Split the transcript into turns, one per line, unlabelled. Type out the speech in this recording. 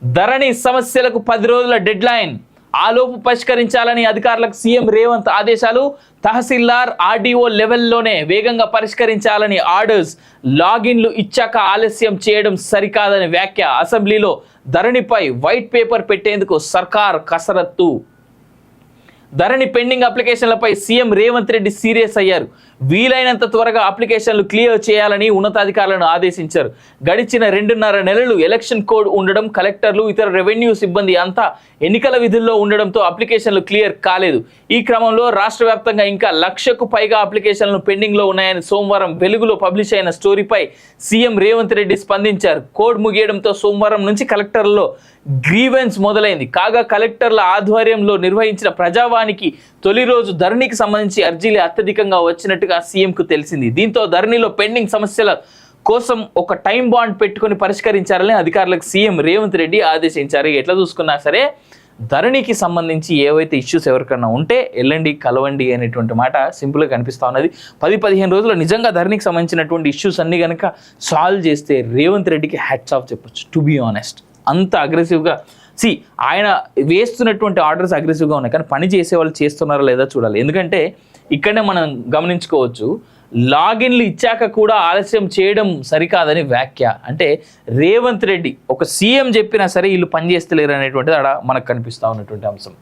ధరణి సమస్యలకు 10 రోజుల dead line, ఆలోపు పరిష్కరించాలని అధికారులకు సీఎం రేవంత్ ఆదేశాలు. తహసీల్దార్ ఆర్డీఓ లెవెల్లోనే వేగంగా పరిష్కరించాలని ఆర్డర్స్. లాగిన్లు ఇచ్చాక ఆలస్యం చేయడం సరికాదని వ్యాఖ్య. అసెంబ్లీలో ధరణిపై వైట్ పేపర్ పెట్టేందుకు సర్కార్ కసరత్తు. ధరణి పెండింగ్ అప్లికేషన్లపై సీఎం రేవంత్ రెడ్డి సీరియస్ అయ్యారు. వీలైనంత త్వరగా అప్లికేషన్లు క్లియర్ చేయాలని ఉన్నతాధికారులను ఆదేశించారు. గడిచిన 2.5 నెలలు ఎలక్షన్ కోడ్ ఉండడం, కలెక్టర్లు ఇతర రెవెన్యూ సిబ్బంది అంతా ఎన్నికల విధుల్లో ఉండడంతో అప్లికేషన్లు క్లియర్ కాలేదు. ఈ క్రమంలో రాష్ట్ర వ్యాప్తంగా ఇంకా 1,00,000కు పైగా అప్లికేషన్లు పెండింగ్లో ఉన్నాయని సోమవారం వెలుగులో పబ్లిష్ అయిన స్టోరీపై సీఎం రేవంత్ రెడ్డి స్పందించారు. కోడ్ ముగియడంతో సోమవారం నుంచి కలెక్టర్లలో గ్రీవెన్స్ మొదలైంది. కాగా కలెక్టర్ల ఆధ్వర్యంలో నిర్వహించిన ప్రజావానికి తొలి రోజు ధరణికి సంబంధించి అర్జీలు అత్యధికంగా వచ్చినట్టుగా సీఎంకు తెలిసింది. దీంతో ధరణిలో పెండింగ్ సమస్యల కోసం ఒక టైం బాండ్ పెట్టుకుని పరిష్కరించాలని అధికారులకు సీఎం రేవంత్ రెడ్డి ఆదేశించారు. ఎట్లా చూసుకున్నా సరే ధరణికి సంబంధించి ఏవైతే ఇష్యూస్ ఎవరికన్నా ఉంటే వెళ్ళండి, కలవండి అనేటువంటి మాట సింపుల్గా కనిపిస్తూ ఉన్నది. 10-15 రోజులు నిజంగా ధరణికి సంబంధించినటువంటి ఇష్యూస్ అన్ని కనుక సాల్వ్ చేస్తే రేవంత్ రెడ్డికి హ్యాట్స్ ఆఫ్ చెప్పొచ్చు. టు బీ ఆనెస్ట్, అంత అగ్రెసివ్గా ఆయన వేస్తున్నటువంటి ఆర్డర్స్ అగ్రెసివ్గా ఉన్నాయి, కానీ పని చేసే వాళ్ళు చేస్తున్నారా లేదా చూడాలి. ఎందుకంటే ఇక్కడనే మనం గమనించుకోవచ్చు, లాగిన్లు ఇచ్చాక కూడా ఆలస్యం చేయడం సరికాదని వ్యాఖ్య. అంటే రేవంత్ రెడ్డి ఒక సీఎం చెప్పినా సరే వీళ్ళు పని చేస్తలేరు అనేటువంటిది అక్కడ మనకు కనిపిస్తూ ఉన్నటువంటి అంశం.